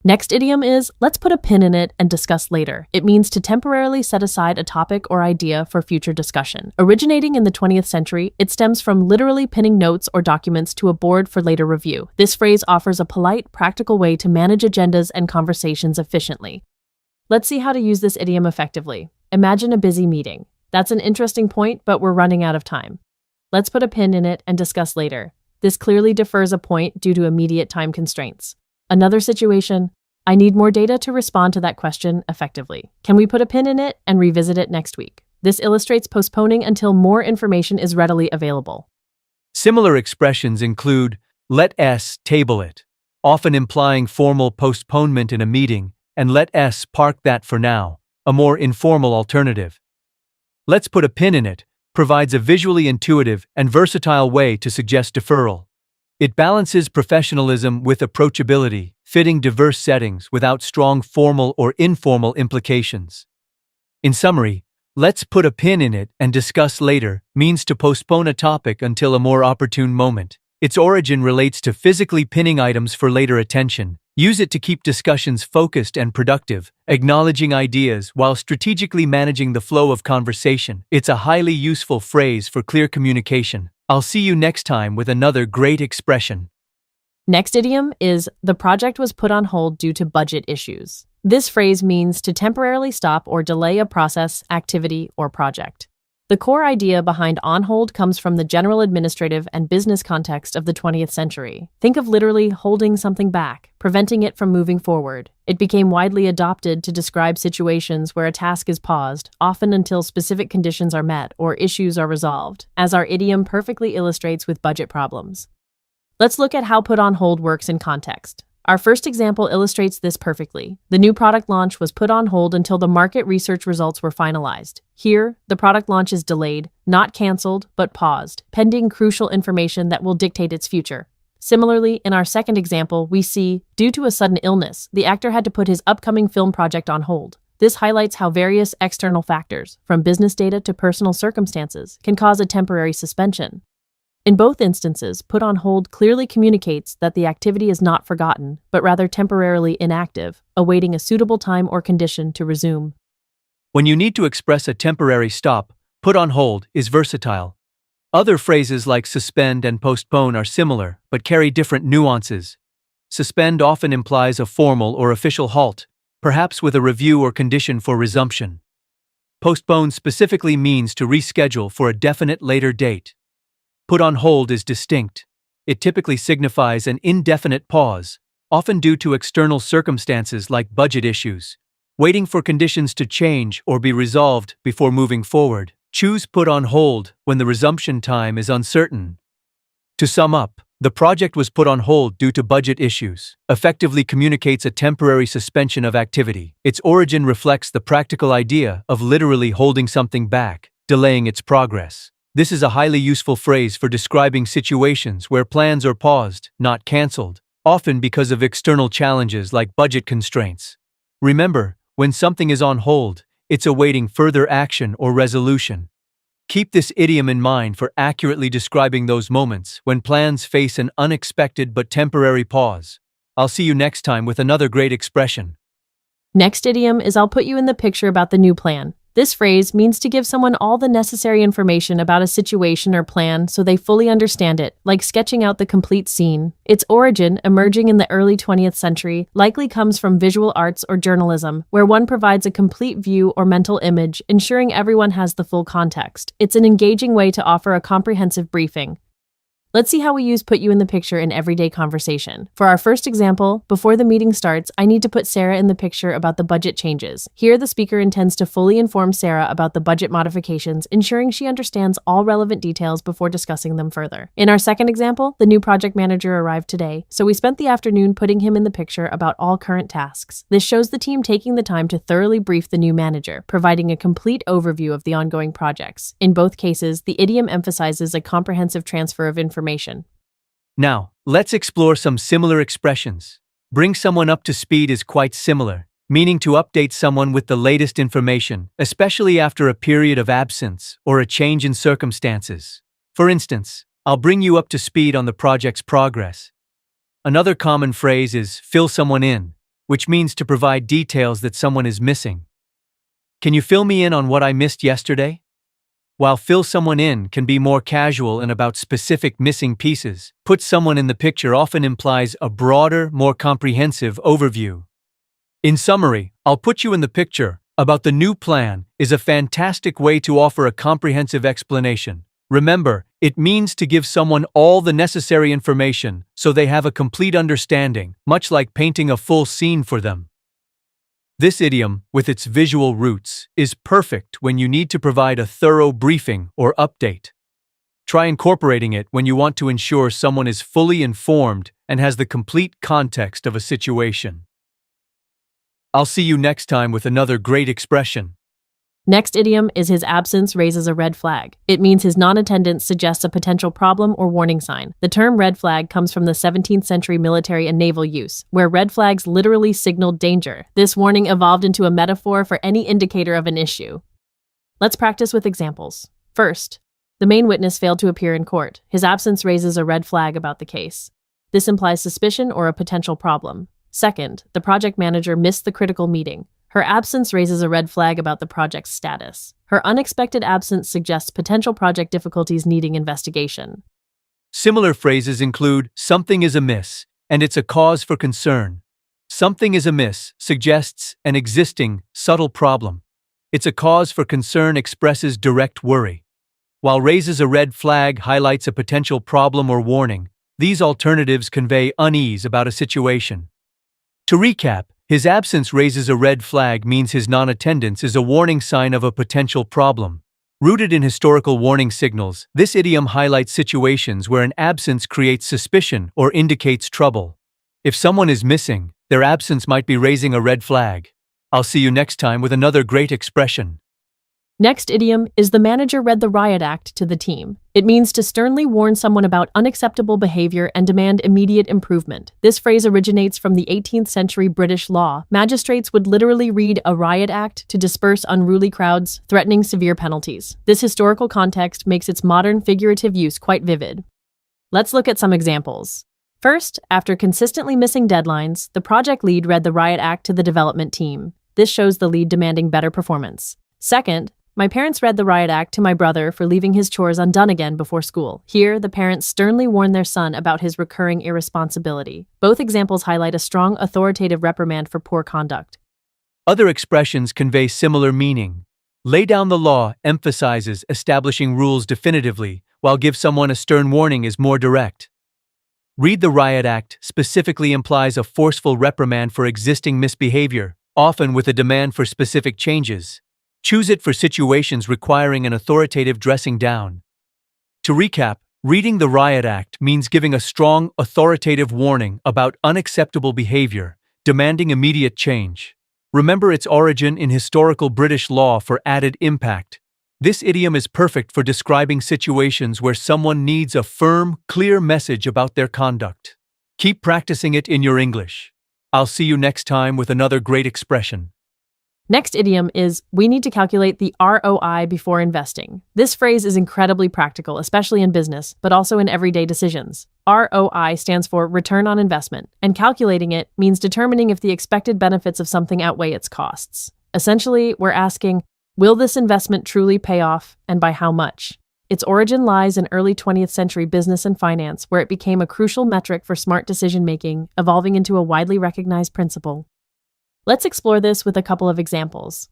Next idiom is, let's put a pin in it and discuss later. It means to temporarily set aside a topic or idea for future discussion. Originating in the 20th century, it stems from literally pinning notes or documents to a board for later review. This phrase offers a polite, practical way to manage agendas and conversations efficiently. Let's see how to use this idiom effectively. Imagine a busy meeting. That's an interesting point, but we're running out of time. Let's put a pin in it and discuss later. This clearly defers a point due to immediate time constraints. Another situation, I need more data to respond to that question effectively. Can we put a pin in it and revisit it next week? This illustrates postponing until more information is readily available. Similar expressions include, let S table it, often implying formal postponement in a meeting, and let S park that for now, a more informal alternative. Let's put a pin in it provides a visually intuitive and versatile way to suggest deferral. It balances professionalism with approachability, fitting diverse settings without strong formal or informal implications. In summary, let's put a pin in it and discuss later means to postpone a topic until a more opportune moment. Its origin relates to physically pinning items for later attention. Use it to keep discussions focused and productive, acknowledging ideas while strategically managing the flow of conversation. It's a highly useful phrase for clear communication. I'll see you next time with another great expression. Next idiom is, the project was put on hold due to budget issues. This phrase means to temporarily stop or delay a process, activity, or project. The core idea behind on hold comes from the general administrative and business context of the 20th century. Think of literally holding something back, preventing it from moving forward. It became widely adopted to describe situations where a task is paused, often until specific conditions are met or issues are resolved, as our idiom perfectly illustrates with budget problems. Let's look at how put on hold works in context. Our first example illustrates this perfectly. The new product launch was put on hold until the market research results were finalized. Here, the product launch is delayed, not canceled, but paused, pending crucial information that will dictate its future. Similarly, in our second example, we see, due to a sudden illness, the actor had to put his upcoming film project on hold. This highlights how various external factors, from business data to personal circumstances, can cause a temporary suspension. In both instances, put on hold clearly communicates that the activity is not forgotten, but rather temporarily inactive, awaiting a suitable time or condition to resume. When you need to express a temporary stop, put on hold is versatile. Other phrases like suspend and postpone are similar, but carry different nuances. Suspend often implies a formal or official halt, perhaps with a review or condition for resumption. Postpone specifically means to reschedule for a definite later date. Put on hold is distinct. It typically signifies an indefinite pause, often due to external circumstances like budget issues, waiting for conditions to change or be resolved before moving forward. Choose put on hold when the resumption time is uncertain. To sum up, the project was put on hold due to budget issues, effectively communicates a temporary suspension of activity. Its origin reflects the practical idea of literally holding something back, delaying its progress. This is a highly useful phrase for describing situations where plans are paused, not canceled, often because of external challenges like budget constraints. Remember, when something is on hold, it's awaiting further action or resolution. Keep this idiom in mind for accurately describing those moments when plans face an unexpected but temporary pause. I'll see you next time with another great expression. Next idiom is, I'll put you in the picture about the new plan. This phrase means to give someone all the necessary information about a situation or plan so they fully understand it, like sketching out the complete scene. Its origin, emerging in the early 20th century, likely comes from visual arts or journalism, where one provides a complete view or mental image, ensuring everyone has the full context. It's an engaging way to offer a comprehensive briefing. Let's see how we use put you in the picture in everyday conversation. For our first example, before the meeting starts, I need to put Sarah in the picture about the budget changes. Here, the speaker intends to fully inform Sarah about the budget modifications, ensuring she understands all relevant details before discussing them further. In our second example, the new project manager arrived today, so we spent the afternoon putting him in the picture about all current tasks. This shows the team taking the time to thoroughly brief the new manager, providing a complete overview of the ongoing projects. In both cases, the idiom emphasizes a comprehensive transfer of information. Now, let's explore some similar expressions. Bring someone up to speed is quite similar, meaning to update someone with the latest information, especially after a period of absence or a change in circumstances. For instance, I'll bring you up to speed on the project's progress. Another common phrase is fill someone in. which means to provide details that someone is missing. Can you fill me in on what I missed yesterday? While fill someone in can be more casual and about specific missing pieces, put someone in the picture often implies a broader, more comprehensive overview. In summary, I'll put you in the picture about the new plan is a fantastic way to offer a comprehensive explanation. Remember, it means to give someone all the necessary information so they have a complete understanding, much like painting a full scene for them. This idiom, with its visual roots, is perfect when you need to provide a thorough briefing or update. Try incorporating it when you want to ensure someone is fully informed and has the complete context of a situation. I'll see you next time with another great expression. Next idiom is his absence raises a red flag. It means his non-attendance suggests a potential problem or warning sign. The term red flag comes from the 17th century military and naval use, where red flags literally signaled danger. This warning evolved into a metaphor for any indicator of an issue. Let's practice with examples. First, the main witness failed to appear in court. His absence raises a red flag about the case. This implies suspicion or a potential problem. Second, the project manager missed the critical meeting. Her absence raises a red flag about the project's status. Her unexpected absence suggests potential project difficulties needing investigation. Similar phrases include something is amiss, and it's a cause for concern. Something is amiss suggests an existing, subtle problem. It's a cause for concern expresses direct worry. While raises a red flag highlights a potential problem or warning, these alternatives convey unease about a situation. To recap, his absence raises a red flag means his non-attendance is a warning sign of a potential problem. Rooted in historical warning signals, this idiom highlights situations where an absence creates suspicion or indicates trouble. If someone is missing, their absence might be raising a red flag. I'll see you next time with another great expression. Next idiom is the manager read the riot act to the team. It means to sternly warn someone about unacceptable behavior and demand immediate improvement. This phrase originates from the 18th century British law. Magistrates would literally read a riot act to disperse unruly crowds, threatening severe penalties. This historical context makes its modern figurative use quite vivid. Let's look at some examples. First, after consistently missing deadlines, the project lead read the riot act to the development team. This shows the lead demanding better performance. Second, my parents read the riot act to my brother for leaving his chores undone again before school. Here, the parents sternly warn their son about his recurring irresponsibility. Both examples highlight a strong authoritative reprimand for poor conduct. Other expressions convey similar meaning. Lay down the law emphasizes establishing rules definitively, while give someone a stern warning is more direct. Read the riot act specifically implies a forceful reprimand for existing misbehavior, often with a demand for specific changes. Choose it for situations requiring an authoritative dressing down. To recap, reading the riot act means giving a strong, authoritative warning about unacceptable behavior, demanding immediate change. Remember its origin in historical British law for added impact. This idiom is perfect for describing situations where someone needs a firm, clear message about their conduct. Keep practicing it in your English. I'll see you next time with another great expression. Next idiom is, we need to calculate the ROI before investing. This phrase is incredibly practical, especially in business, but also in everyday decisions. ROI stands for return on investment, and calculating it means determining if the expected benefits of something outweigh its costs. Essentially, we're asking, will this investment truly pay off, and by how much? Its origin lies in early 20th century business and finance, where it became a crucial metric for smart decision-making, evolving into a widely recognized principle. Let's explore this with a couple of examples.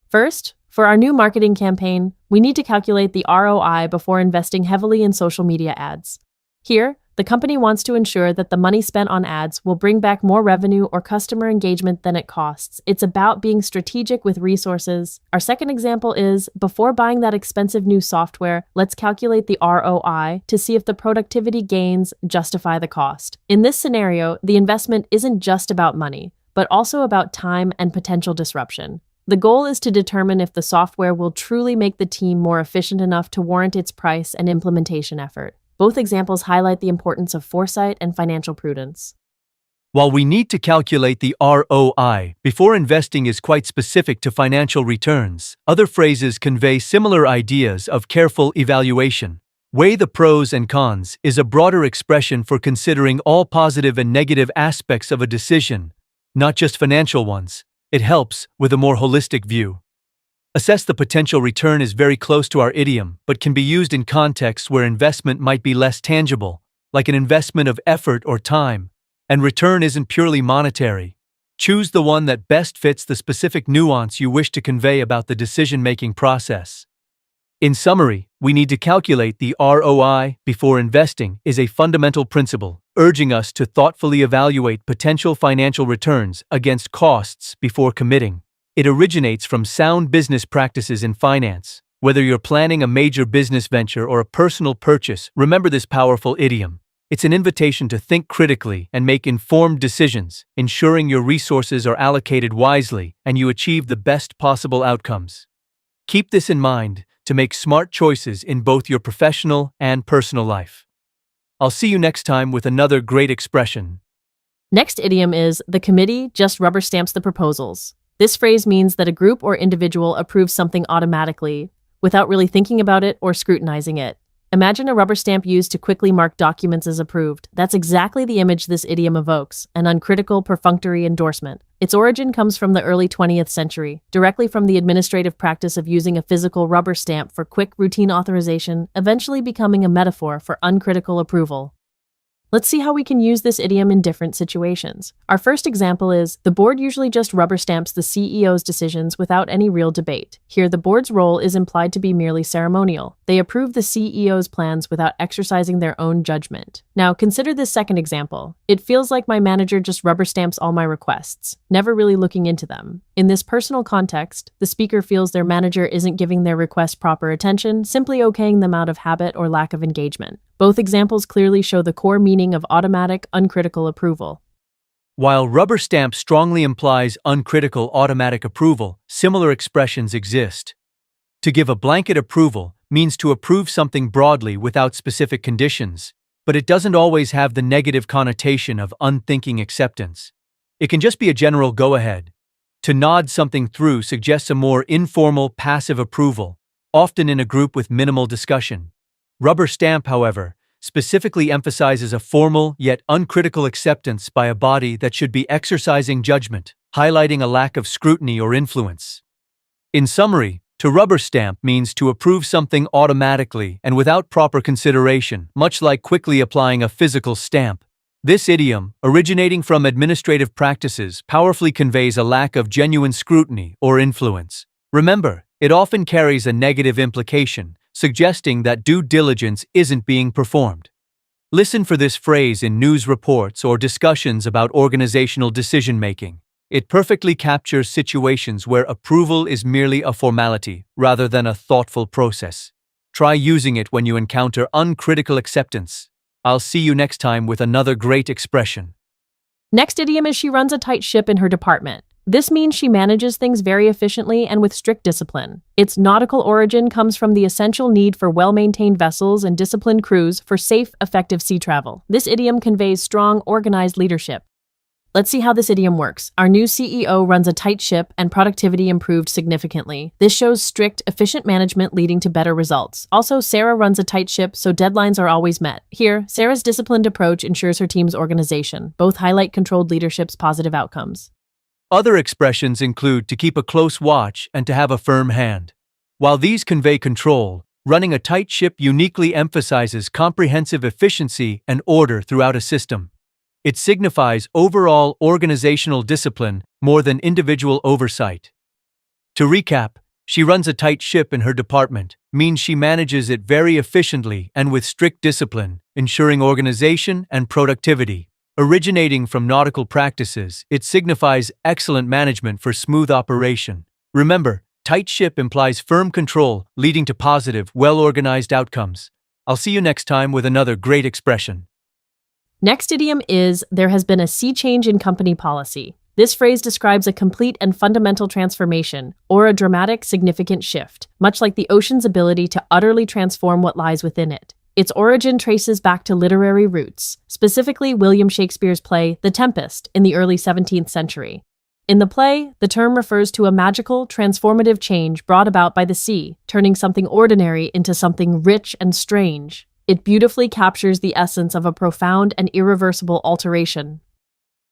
First, for our new marketing campaign, we need to calculate the ROI before investing heavily in social media ads. Here, the company wants to ensure that the money spent on ads will bring back more revenue or customer engagement than it costs. It's about being strategic with resources. Our second example is, before buying that expensive new software, let's calculate the ROI to see if the productivity gains justify the cost. In this scenario, the investment isn't just about money, but also about time and potential disruption. The goal is to determine if the software will truly make the team more efficient enough to warrant its price and implementation effort. Both examples highlight the importance of foresight and financial prudence. While we need to calculate the ROI before investing is quite specific to financial returns, other phrases convey similar ideas of careful evaluation. Weigh the pros and cons is a broader expression for considering all positive and negative aspects of a decision. not just financial ones. It helps with a more holistic view. Assess the potential return is very close to our idiom, but can be used in contexts where investment might be less tangible, like an investment of effort or time, and return isn't purely monetary. Choose the one that best fits the specific nuance you wish to convey about the decision-making process. In summary, we need to calculate the ROI before investing is a fundamental principle, urging us to thoughtfully evaluate potential financial returns against costs before committing. It originates from sound business practices in finance. Whether you're planning a major business venture or a personal purchase, remember this powerful idiom. It's an invitation to think critically and make informed decisions, ensuring your resources are allocated wisely and you achieve the best possible outcomes. Keep this in mind to make smart choices in both your professional and personal life. I'll see you next time with another great expression. Next idiom is, the committee just rubber stamps the proposals. This phrase means that a group or individual approves something automatically, without really thinking about it or scrutinizing it. Imagine a rubber stamp used to quickly mark documents as approved. That's exactly the image this idiom evokes, an uncritical, perfunctory endorsement. Its origin comes from the early 20th century, directly from the administrative practice of using a physical rubber stamp for quick, routine authorization, eventually becoming a metaphor for uncritical approval. Let's see how we can use this idiom in different situations. Our first example is, the board usually just rubber stamps the CEO's decisions without any real debate. Here, the board's role is implied to be merely ceremonial. They approve the CEO's plans without exercising their own judgment. Now, consider this second example. It feels like my manager just rubber stamps all my requests, never really looking into them. In this personal context, the speaker feels their manager isn't giving their requests proper attention, simply okaying them out of habit or lack of engagement. Both examples clearly show the core meaning of automatic, uncritical approval. While rubber stamp strongly implies uncritical automatic approval, similar expressions exist. To give a blanket approval means to approve something broadly without specific conditions, but it doesn't always have the negative connotation of unthinking acceptance. It can just be a general go-ahead. To nod something through suggests a more informal, passive approval, often in a group with minimal discussion. Rubber stamp, however, specifically emphasizes a formal yet uncritical acceptance by a body that should be exercising judgment, highlighting a lack of scrutiny or influence. In summary, to rubber stamp means to approve something automatically and without proper consideration, much like quickly applying a physical stamp. This idiom, originating from administrative practices, powerfully conveys a lack of genuine scrutiny or influence. Remember, it often carries a negative implication, suggesting that due diligence isn't being performed. Listen for this phrase in news reports or discussions about organizational decision-making. It perfectly captures situations where approval is merely a formality rather than a thoughtful process. Try using it when you encounter uncritical acceptance. I'll see you next time with another great expression. Next idiom is, she runs a tight ship in her department. This means she manages things very efficiently and with strict discipline. Its nautical origin comes from the essential need for well-maintained vessels and disciplined crews for safe, effective sea travel. This idiom conveys strong, organized leadership. Let's see how this idiom works. Our new CEO runs a tight ship and productivity improved significantly. This shows strict, efficient management leading to better results. Also, Sarah runs a tight ship, so deadlines are always met. Here, Sarah's disciplined approach ensures her team's organization. Both highlight controlled leadership's positive outcomes. Other expressions include to keep a close watch and to have a firm hand. While these convey control, running a tight ship uniquely emphasizes comprehensive efficiency and order throughout a system. It signifies overall organizational discipline more than individual oversight. To recap, she runs a tight ship in her department, means she manages it very efficiently and with strict discipline, ensuring organization and productivity. Originating from nautical practices, it signifies excellent management for smooth operation. Remember, tight ship implies firm control, leading to positive, well-organized outcomes. I'll see you next time with another great expression. Next idiom is, there has been a sea change in company policy. This phrase describes a complete and fundamental transformation, or a dramatic, significant shift, much like the ocean's ability to utterly transform what lies within it. Its origin traces back to literary roots, specifically William Shakespeare's play The Tempest in the early 17th century. In the play, the term refers to a magical, transformative change brought about by the sea, turning something ordinary into something rich and strange. It beautifully captures the essence of a profound and irreversible alteration.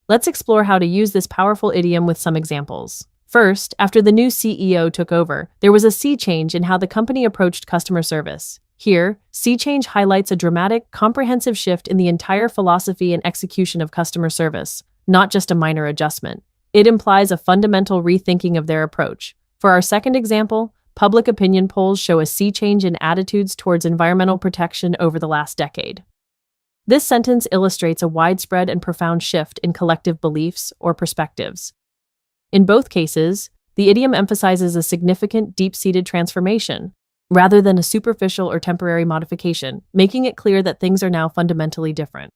Let's explore how to use this powerful idiom with some examples. First, after the new CEO took over, there was a sea change in how the company approached customer service. Here, sea change highlights a dramatic, comprehensive shift in the entire philosophy and execution of customer service, not just a minor adjustment. It implies a fundamental rethinking of their approach. For our second example, public opinion polls show a sea change in attitudes towards environmental protection over the last decade. This sentence illustrates a widespread and profound shift in collective beliefs or perspectives. In both cases, the idiom emphasizes a significant, deep-seated transformation, rather than a superficial or temporary modification, making it clear that things are now fundamentally different.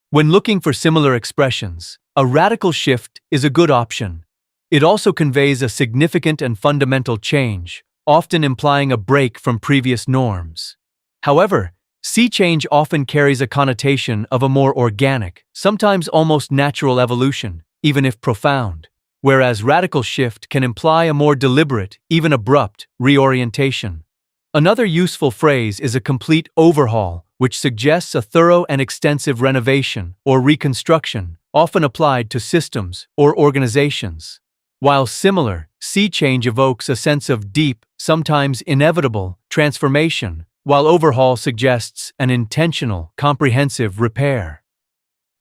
When looking for similar expressions, a radical shift is a good option. It also conveys a significant and fundamental change, often implying a break from previous norms. However, sea change often carries a connotation of a more organic, sometimes almost natural evolution, even if profound, whereas radical shift can imply a more deliberate, even abrupt, reorientation. Another useful phrase is a complete overhaul, which suggests a thorough and extensive renovation or reconstruction, often applied to systems or organizations. While similar, sea change evokes a sense of deep, sometimes inevitable, transformation, while overhaul suggests an intentional, comprehensive repair.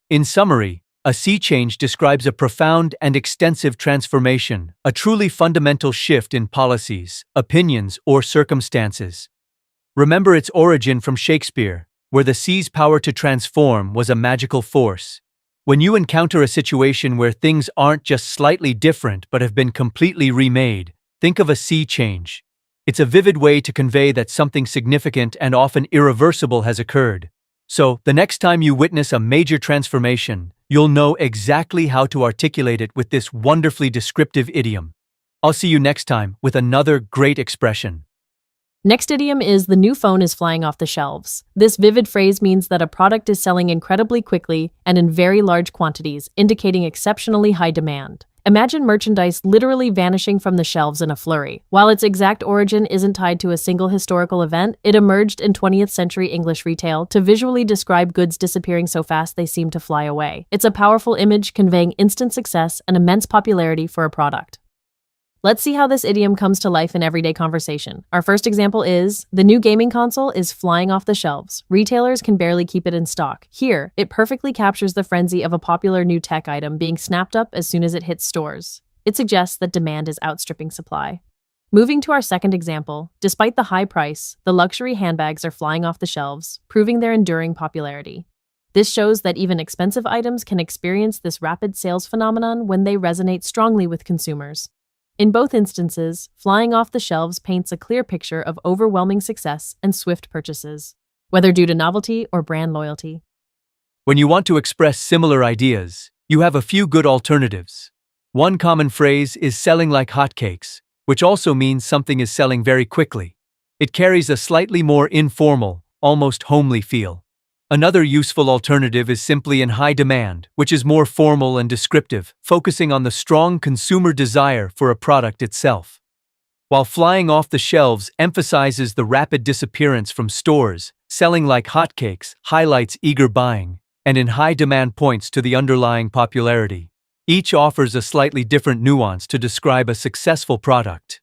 In summary, a sea change describes a profound and extensive transformation, a truly fundamental shift in policies, opinions, or circumstances. Remember its origin from Shakespeare, where the sea's power to transform was a magical force. When you encounter a situation where things aren't just slightly different but have been completely remade, think of a sea change. It's a vivid way to convey that something significant and often irreversible has occurred. So, the next time you witness a major transformation, you'll know exactly how to articulate it with this wonderfully descriptive idiom. I'll see you next time with another great expression. Next idiom is the new phone is flying off the shelves. This vivid phrase means that a product is selling incredibly quickly and in very large quantities, indicating exceptionally high demand. Imagine merchandise literally vanishing from the shelves in a flurry. While its exact origin isn't tied to a single historical event, it emerged in 20th century English retail to visually describe goods disappearing so fast they seem to fly away. It's a powerful image conveying instant success and immense popularity for a product. Let's see how this idiom comes to life in everyday conversation. Our first example is, the new gaming console is flying off the shelves. Retailers can barely keep it in stock. Here, it perfectly captures the frenzy of a popular new tech item being snapped up as soon as it hits stores. It suggests that demand is outstripping supply. Moving to our second example, despite the high price, the luxury handbags are flying off the shelves, proving their enduring popularity. This shows that even expensive items can experience this rapid sales phenomenon when they resonate strongly with consumers. In both instances, flying off the shelves paints a clear picture of overwhelming success and swift purchases, whether due to novelty or brand loyalty. When you want to express similar ideas, you have a few good alternatives. One common phrase is selling like hotcakes, which also means something is selling very quickly. It carries a slightly more informal, almost homely feel. Another useful alternative is simply in high demand, which is more formal and descriptive, focusing on the strong consumer desire for a product itself. While flying off the shelves emphasizes the rapid disappearance from stores, selling like hotcakes highlights eager buying, and in high demand points to the underlying popularity. Each offers a slightly different nuance to describe a successful product.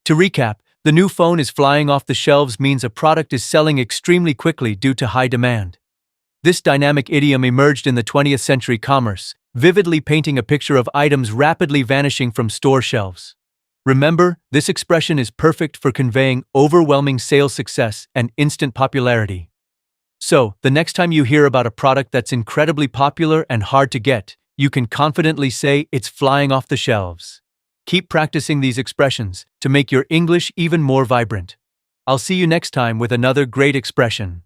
To recap, the new phone is flying off the shelves means a product is selling extremely quickly due to high demand. This dynamic idiom emerged in the 20th century commerce, vividly painting a picture of items rapidly vanishing from store shelves. Remember, this expression is perfect for conveying overwhelming sales success and instant popularity. So, the next time you hear about a product that's incredibly popular and hard to get, you can confidently say it's flying off the shelves. Keep practicing these expressions to make your English even more vibrant. I'll see you next time with another great expression.